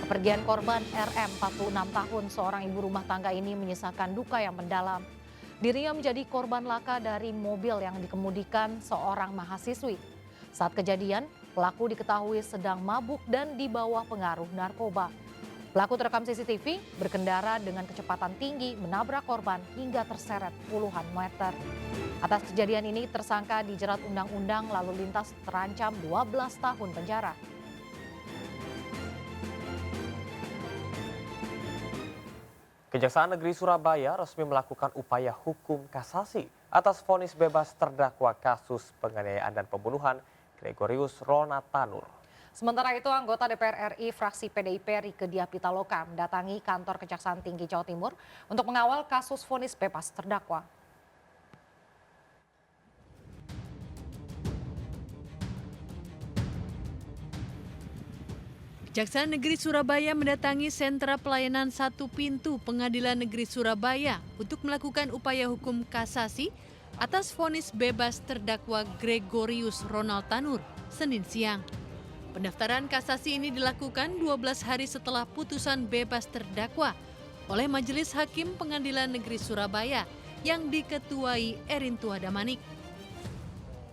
kepergian korban RM 46 tahun, seorang ibu rumah tangga ini menyisakan duka yang mendalam. Dirinya menjadi korban laka dari mobil yang dikemudikan seorang mahasiswi. Saat kejadian, pelaku diketahui sedang mabuk dan di bawah pengaruh narkoba. Pelaku terekam CCTV berkendara dengan kecepatan tinggi menabrak korban hingga terseret puluhan meter. Atas kejadian ini, tersangka dijerat Undang-Undang Lalu Lintas terancam 12 tahun penjara.
Kejaksaan Negeri Surabaya resmi melakukan upaya hukum kasasi atas vonis bebas terdakwa kasus penganiayaan dan pembunuhan Gregorius Ronald Tanur.
Sementara itu, anggota DPR RI fraksi PDIP Rieke Diah Pitaloka mendatangi kantor Kejaksaan Tinggi Jawa Timur untuk mengawal kasus vonis bebas terdakwa.
Kejaksaan Negeri Surabaya mendatangi sentra pelayanan satu pintu Pengadilan Negeri Surabaya untuk melakukan upaya hukum kasasi atas vonis bebas terdakwa Gregorius Ronald Tanur Senin siang. Pendaftaran kasasi ini dilakukan 12 hari setelah putusan bebas terdakwa oleh Majelis Hakim Pengadilan Negeri Surabaya yang diketuai Erintua Damanik.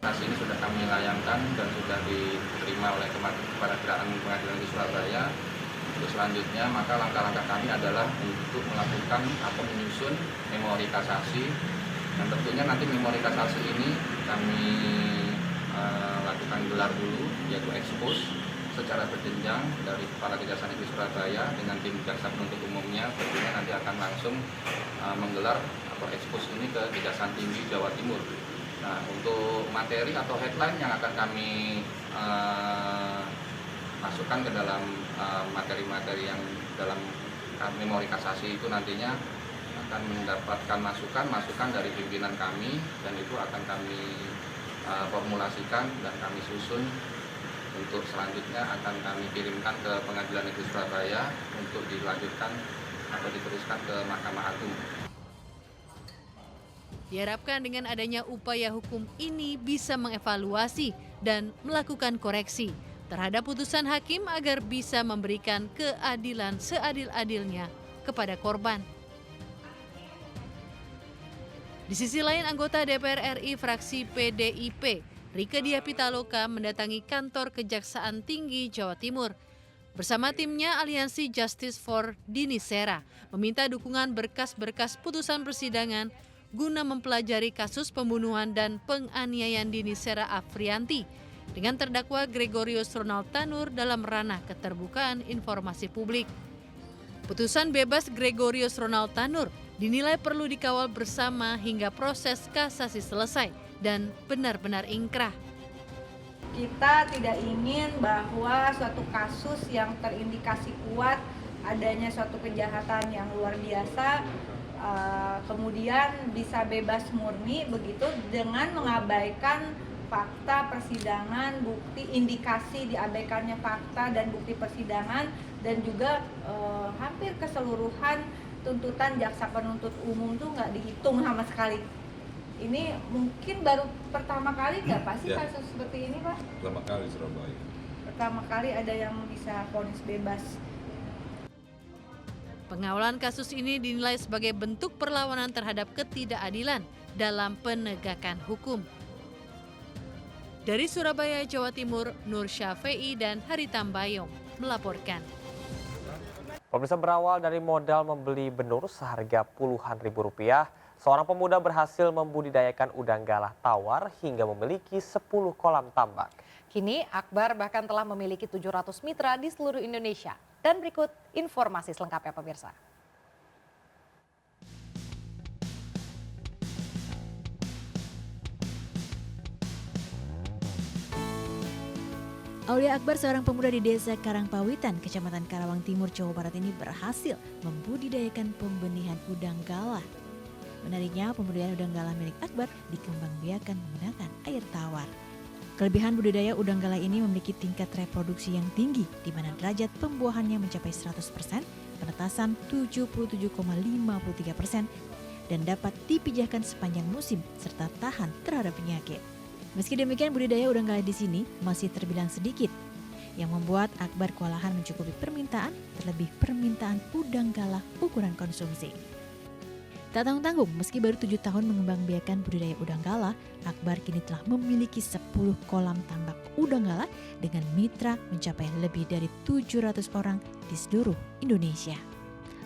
Kasasi ini sudah kami layangkan dan sudah diterima oleh Kepanitiaan Pengadilan Negeri Surabaya. Untuk selanjutnya, maka langkah-langkah kami adalah untuk melakukan atau menyusun memori kasasi. Dan tentunya nanti memori kasasi ini kami lakukan gelar dulu, yaitu ekspos secara berjenjang dari Kepala Kejaksaan Negeri Surabaya dengan tim jaksa penuntut umumnya. Tentunya nanti akan langsung menggelar atau ekspos ini ke Kejaksaan Tinggi Jawa Timur. Nah, untuk materi atau headline yang akan kami masukkan ke dalam materi-materi yang dalam memori kasasi itu nantinya akan mendapatkan masukan dari pimpinan kami, dan itu akan kami formulasikan dan kami susun untuk selanjutnya akan kami kirimkan ke Pengadilan Negeri Surabaya untuk dilanjutkan atau diteruskan ke Mahkamah Agung.
Diharapkan dengan adanya upaya hukum ini bisa mengevaluasi dan melakukan koreksi terhadap putusan hakim agar bisa memberikan keadilan seadil-adilnya kepada korban. Di sisi lain, anggota DPR RI fraksi PDIP Rieke Diah Pitaloka mendatangi kantor Kejaksaan Tinggi Jawa Timur. Bersama timnya Aliansi Justice for Dini Sera meminta dukungan berkas-berkas putusan persidangan guna mempelajari kasus pembunuhan dan penganiayaan Dini Sera Afrianti dengan terdakwa Gregorius Ronald Tanur dalam ranah keterbukaan informasi publik. Putusan bebas Gregorius Ronald Tanur dinilai perlu dikawal bersama hingga proses kasasi selesai dan benar-benar ingkrah.
Kita tidak ingin bahwa suatu kasus yang terindikasi kuat adanya suatu kejahatan yang luar biasa kemudian bisa bebas murni begitu dengan mengabaikan fakta persidangan, bukti indikasi diabaikannya fakta dan bukti persidangan, dan juga hampir keseluruhan tuntutan jaksa penuntut umum tuh nggak dihitung sama sekali. Ini mungkin baru pertama kali nggak Pak sih kasus seperti ini Pak?
Pertama kali Surabaya.
Pertama kali ada yang bisa vonis bebas.
Pengawalan kasus ini dinilai sebagai bentuk perlawanan terhadap ketidakadilan dalam penegakan hukum. Dari Surabaya, Jawa Timur, Nur Syafei dan Hari Tambayong melaporkan.
Pemirsa, berawal dari modal membeli benur seharga puluhan ribu rupiah, seorang pemuda berhasil membudidayakan udang galah tawar hingga memiliki 10 kolam tambak.
Kini Akbar bahkan telah memiliki 700 mitra di seluruh Indonesia. Dan berikut informasi selengkapnya pemirsa.
Aulia Akbar, seorang pemuda di desa Karangpawitan, Kecamatan Karawang Timur, Jawa Barat ini berhasil membudidayakan pembenihan udang galah. Menariknya, pembudidayaan udang galah milik Akbar dikembangbiakan menggunakan air tawar. Kelebihan budidaya udang galah ini memiliki tingkat reproduksi yang tinggi, di mana derajat pembuahannya mencapai 100%, penetasan 77,53%, dan dapat dipijahkan sepanjang musim serta tahan terhadap penyakit. Meski demikian, budidaya udang galah di sini masih terbilang sedikit, yang membuat Akbar kewalahan mencukupi permintaan, terlebih permintaan udang galah ukuran konsumsi. Tak tanggung-tanggung, meski baru 7 tahun mengembangbiakan budidaya udang galah, Akbar kini telah memiliki 10 kolam tambak udang galah dengan mitra mencapai lebih dari 700 orang di seluruh Indonesia.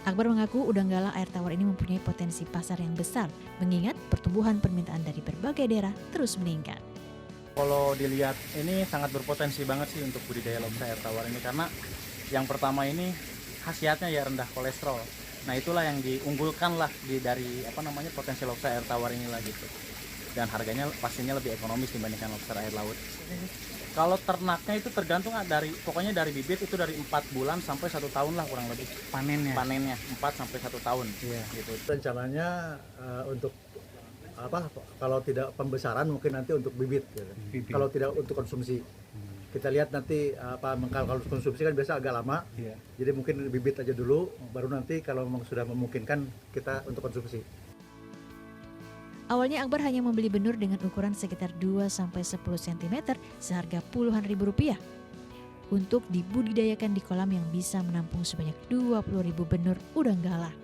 Akbar mengaku udang galah air tawar ini mempunyai potensi pasar yang besar, mengingat pertumbuhan permintaan dari berbagai daerah terus meningkat.
Kalau dilihat ini sangat berpotensi banget sih untuk budidaya lobster air tawar ini, karena yang pertama ini khasiatnya ya rendah kolesterol. Nah itulah yang diunggulkan lah dari potensi lobster air tawar inilah gitu. Dan harganya pastinya lebih ekonomis dibandingkan lobster air laut. Kalau ternaknya itu tergantung pokoknya dari bibit itu dari 4 bulan sampai 1 tahun lah kurang lebih. Panennya 4 sampai 1 tahun. Iya. Gitu.
Rencananya untuk kalau tidak pembesaran mungkin nanti untuk bibit, gitu. Kalau tidak untuk konsumsi. Kita lihat nanti kalau konsumsi kan biasa agak lama, jadi mungkin bibit aja dulu, baru nanti kalau memang sudah memungkinkan kita untuk konsumsi.
Awalnya Akbar hanya membeli benur dengan ukuran sekitar 2-10 cm seharga puluhan ribu rupiah untuk dibudidayakan di kolam yang bisa menampung sebanyak 20.000 benur udang galah.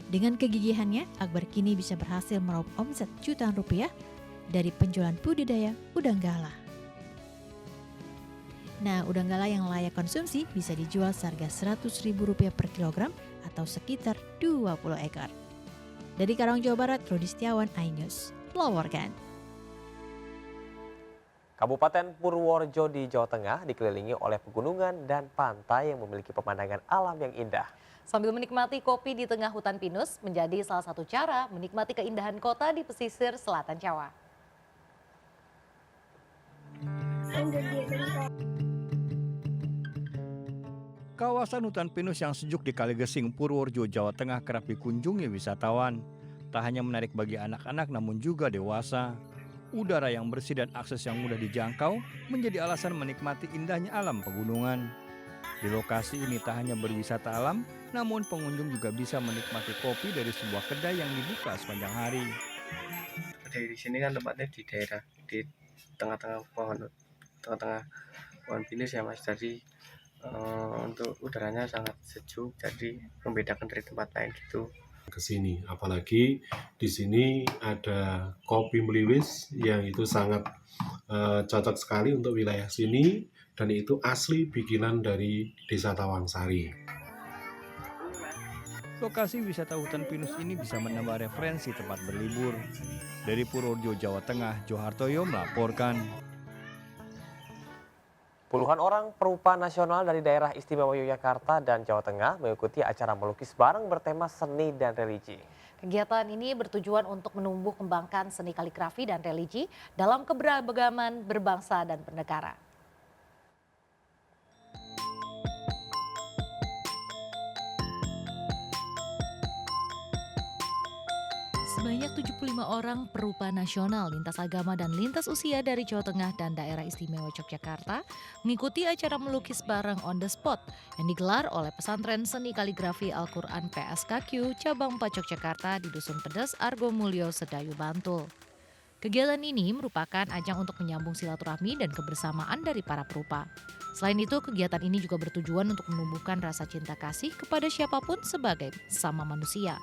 Dengan kegigihannya, Akbar kini bisa berhasil meraup omset jutaan rupiah dari penjualan budidaya udang galah. Nah, udang galah yang layak konsumsi bisa dijual seharga Rp100.000 per kilogram atau sekitar 20 ekor. Dari Karawang, Jawa Barat, Rudi Setiawan, iNews melaporkan.
Kabupaten Purworejo di Jawa Tengah dikelilingi oleh pegunungan dan pantai yang memiliki pemandangan alam yang indah.
Sambil menikmati kopi di tengah hutan pinus menjadi salah satu cara menikmati keindahan kota di pesisir selatan Jawa.
Kawasan hutan pinus yang sejuk di Kaligesing, Purworejo, Jawa Tengah kerap dikunjungi wisatawan. Tak hanya menarik bagi anak-anak namun juga dewasa. Udara yang bersih dan akses yang mudah dijangkau menjadi alasan menikmati indahnya alam pegunungan. Di lokasi ini tak hanya berwisata alam, namun pengunjung juga bisa menikmati kopi dari sebuah kedai yang dibuka sepanjang hari.
Di sini kan tempatnya di daerah di tengah-tengah pohon pinus ya Mas. Jadi untuk udaranya sangat sejuk, jadi membedakan dari tempat lain gitu.
Ke sini, apalagi di sini ada kopi meliwis yang itu sangat cocok sekali untuk wilayah sini, dan itu asli bikinan dari Desa Tawangsari.
Lokasi wisata hutan pinus ini bisa menambah referensi tempat berlibur. Dari Purworejo, Jawa Tengah, Johartoyo melaporkan.
Puluhan orang perupa nasional dari daerah istimewa Yogyakarta dan Jawa Tengah mengikuti acara melukis bareng bertema seni dan religi.
Kegiatan ini bertujuan untuk menumbuh kembangkan seni kaligrafi dan religi dalam keberagaman berbangsa dan bernegara.
Sebanyak 75 orang perupa nasional lintas agama dan lintas usia dari Jawa Tengah dan daerah istimewa Yogyakarta mengikuti acara melukis bareng on the spot yang digelar oleh pesantren seni kaligrafi Al-Quran PSKQ Cabang 4 Yogyakarta di Dusun Pedes, Argomulyo, Sedayu, Bantul. Kegiatan ini merupakan ajang untuk menyambung silaturahmi dan kebersamaan dari para perupa. Selain itu, kegiatan ini juga bertujuan untuk menumbuhkan rasa cinta kasih kepada siapapun sebagai sesama manusia.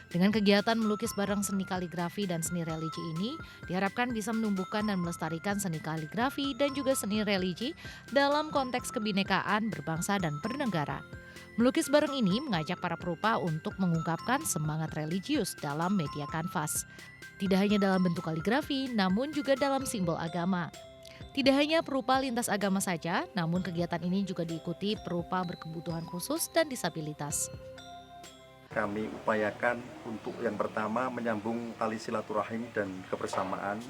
Dengan kegiatan melukis bareng seni kaligrafi dan seni religi ini, diharapkan bisa menumbuhkan dan melestarikan seni kaligrafi dan juga seni religi dalam konteks kebinekaan berbangsa dan bernegara. Melukis bareng ini mengajak para perupa untuk mengungkapkan semangat religius dalam media kanvas. Tidak hanya dalam bentuk kaligrafi, namun juga dalam simbol agama. Tidak hanya perupa lintas agama saja, namun kegiatan ini juga diikuti perupa berkebutuhan khusus dan disabilitas.
Kami upayakan untuk yang pertama menyambung tali silaturahim dan kebersamaan.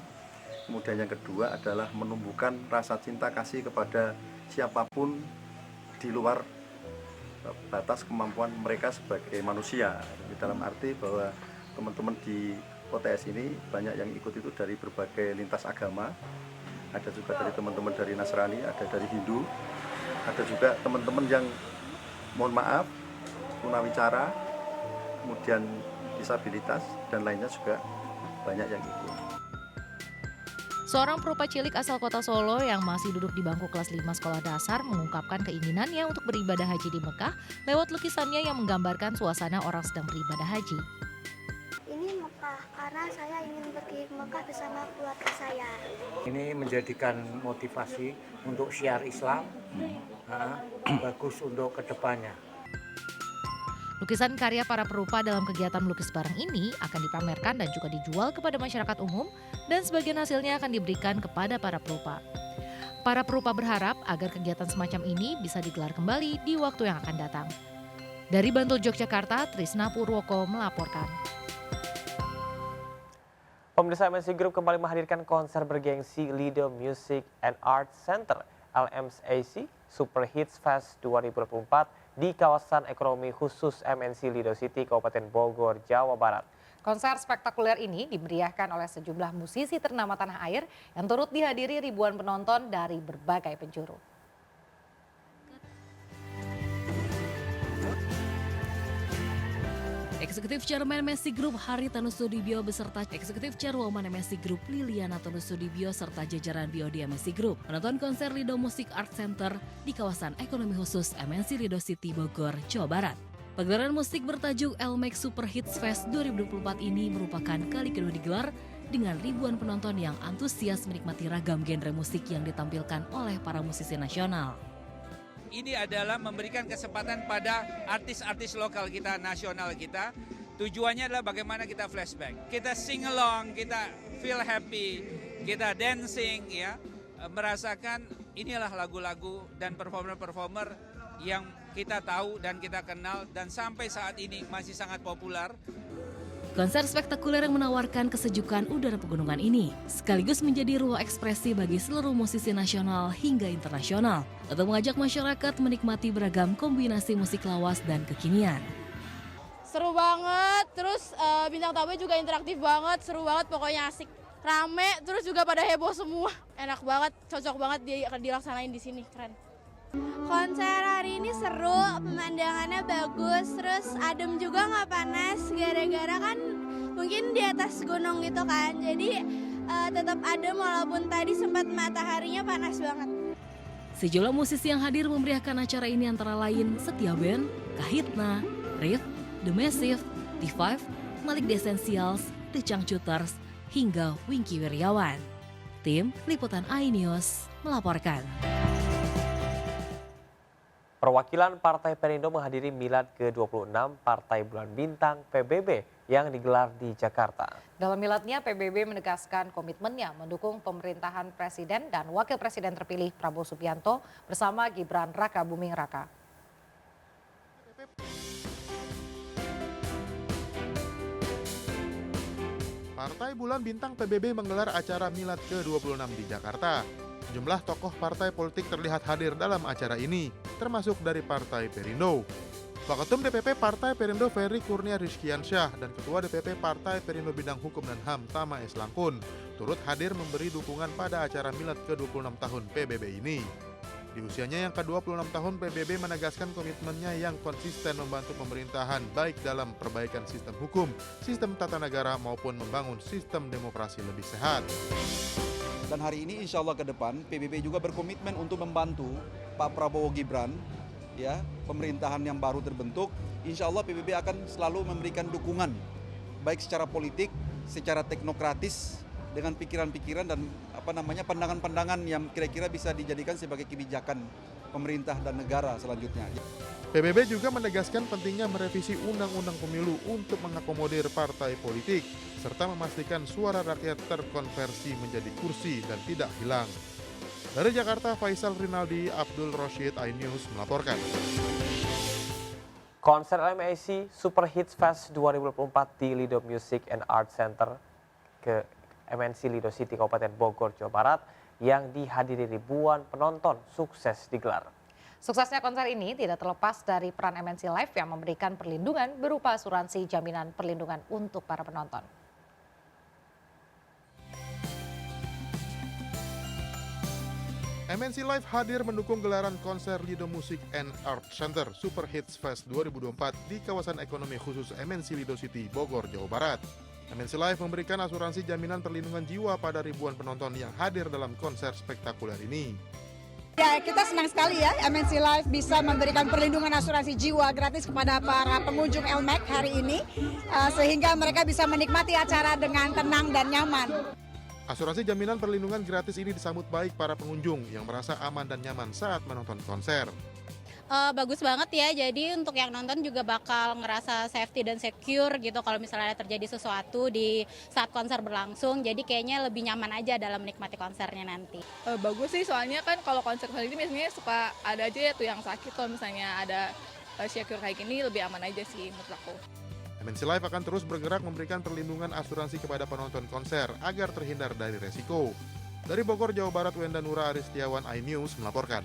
Kemudian yang kedua adalah menumbuhkan rasa cinta kasih kepada siapapun di luar batas kemampuan mereka sebagai manusia. Dalam arti bahwa teman-teman di OTS ini banyak yang ikut itu dari berbagai lintas agama. Ada juga dari teman-teman dari Nasrani, ada dari Hindu, ada juga teman-teman yang mohon maaf, tunawicara, kemudian disabilitas, dan lainnya juga banyak yang ikut.
Seorang perupa cilik asal kota Solo yang masih duduk di bangku kelas 5 sekolah dasar mengungkapkan keinginannya untuk beribadah haji di Mekah lewat lukisannya yang menggambarkan suasana orang sedang beribadah haji.
Ini Mekah karena saya ingin pergi ke Mekah bersama keluarga saya.
Ini menjadikan motivasi untuk syiar Islam, bagus untuk kedepannya.
Lukisan karya para perupa dalam kegiatan melukis bareng ini akan dipamerkan dan juga dijual kepada masyarakat umum dan sebagian hasilnya akan diberikan kepada para perupa. Para perupa berharap agar kegiatan semacam ini bisa digelar kembali di waktu yang akan datang. Dari Bantul, Yogyakarta, Trisna Purwoko melaporkan.
Pemirsa, MNC Group kembali menghadirkan konser bergengsi Lido Music and Arts Center LMAC Super Hits Fest 2024 di kawasan ekonomi khusus MNC Lido City, Kabupaten Bogor, Jawa Barat.
Konser spektakuler ini dimeriahkan oleh sejumlah musisi ternama tanah air yang turut dihadiri ribuan penonton dari berbagai penjuru.
Eksekutif Chairman MNC Group Haritanu Sudibyo beserta Eksekutif Chairwoman MNC Group Liliana Tanu Sudibyo serta jajaran BOD MNC Group menonton konser Lido Music Art Center di kawasan ekonomi khusus MNC Lido City, Bogor, Jawa Barat. Pagelaran musik bertajuk LMAC Super Hits Fest 2024 ini merupakan kali kedua digelar dengan ribuan penonton yang antusias menikmati ragam genre musik yang ditampilkan oleh para musisi nasional.
Ini adalah memberikan kesempatan pada artis-artis lokal kita, nasional kita. Tujuannya adalah bagaimana kita flashback. Kita sing along, kita feel happy, kita dancing, ya, merasakan inilah lagu-lagu dan performer-performer yang kita tahu dan kita kenal dan sampai saat ini masih sangat populer.
Konser spektakuler yang menawarkan kesejukan udara pegunungan ini sekaligus menjadi ruang ekspresi bagi seluruh musisi nasional hingga internasional untuk mengajak masyarakat menikmati beragam kombinasi musik lawas dan kekinian.
Seru banget, terus bintang tamunya juga interaktif banget, seru banget, pokoknya asik. Rame, terus juga pada heboh semua. Enak banget, cocok banget dilaksanain di sini, keren.
Konser hari ini seru, pemandangannya bagus, terus adem juga nggak panas, gara-gara kan mungkin di atas gunung gitu kan, jadi tetap adem walaupun tadi sempat mataharinya panas banget.
Sejumlah musisi yang hadir memeriahkan acara ini antara lain Setia Band, Kahitna, Rif, The Massive, T5, Malik The Essentials, The Changcuters, hingga Wingky Wiryawan. Tim Liputan iNews melaporkan.
Perwakilan Partai Perindo menghadiri milad ke-26 Partai Bulan Bintang PBB yang digelar di Jakarta.
Dalam miladnya, PBB menegaskan komitmennya mendukung pemerintahan Presiden dan Wakil Presiden terpilih Prabowo Subianto bersama Gibran Raka Buming Raka.
Partai Bulan Bintang PBB menggelar acara milad ke-26 di Jakarta. Jumlah tokoh partai politik terlihat hadir dalam acara ini, termasuk dari Partai Perindo. Waketum DPP Partai Perindo Ferry Kurnia Rizkiansyah dan Ketua DPP Partai Perindo Bidang Hukum dan HAM Tama S. Langkun turut hadir memberi dukungan pada acara milad ke-26 tahun PBB ini. Di usianya yang ke-26 tahun, PBB menegaskan komitmennya yang konsisten membantu pemerintahan baik dalam perbaikan sistem hukum, sistem tata negara maupun membangun sistem demokrasi lebih sehat.
Dan hari ini insya Allah ke depan PBB juga berkomitmen untuk membantu Pak Prabowo Gibran, ya, pemerintahan yang baru terbentuk. Insya Allah PBB akan selalu memberikan dukungan baik secara politik, secara teknokratis dengan pikiran-pikiran dan pandangan-pandangan yang kira-kira bisa dijadikan sebagai kebijakan pemerintah dan negara selanjutnya.
PBB juga menegaskan pentingnya merevisi Undang-Undang Pemilu untuk mengakomodir partai politik, serta memastikan suara rakyat terkonversi menjadi kursi dan tidak hilang. Dari Jakarta, Faisal Rinaldi, Abdul Roshid, iNews melaporkan.
Konser LMAC Super Hits Fest 2024 di Lido Music and Art Center ke MNC Lido City, Kabupaten Bogor, Jawa Barat yang dihadiri ribuan penonton sukses digelar.
Suksesnya konser ini tidak terlepas dari peran MNC Live yang memberikan perlindungan berupa asuransi jaminan perlindungan untuk para penonton.
MNC Live hadir mendukung gelaran konser Lido Music and Art Center Super Hits Fest 2024 di kawasan ekonomi khusus MNC Lido City, Bogor, Jawa Barat. MNC Live memberikan asuransi jaminan perlindungan jiwa pada ribuan penonton yang hadir dalam konser spektakuler ini.
Ya, kita senang sekali ya MNC Live bisa memberikan perlindungan asuransi jiwa gratis kepada para pengunjung LMAC hari ini, sehingga mereka bisa menikmati acara dengan tenang dan nyaman.
Asuransi jaminan perlindungan gratis ini disambut baik para pengunjung yang merasa aman dan nyaman saat menonton konser.
Bagus banget ya, jadi untuk yang nonton juga bakal ngerasa safety dan secure gitu kalau misalnya terjadi sesuatu di saat konser berlangsung, jadi kayaknya lebih nyaman aja dalam menikmati konsernya nanti.
Bagus sih, soalnya kan kalau konser ini biasanya suka ada aja ya tuh yang sakit, kalau misalnya ada secure kayak gini lebih aman aja sih menurut aku.
MNC Live akan terus bergerak memberikan perlindungan asuransi kepada penonton konser agar terhindar dari resiko. Dari Bogor, Jawa Barat, Wenda Nura Aristiawan, iNews melaporkan.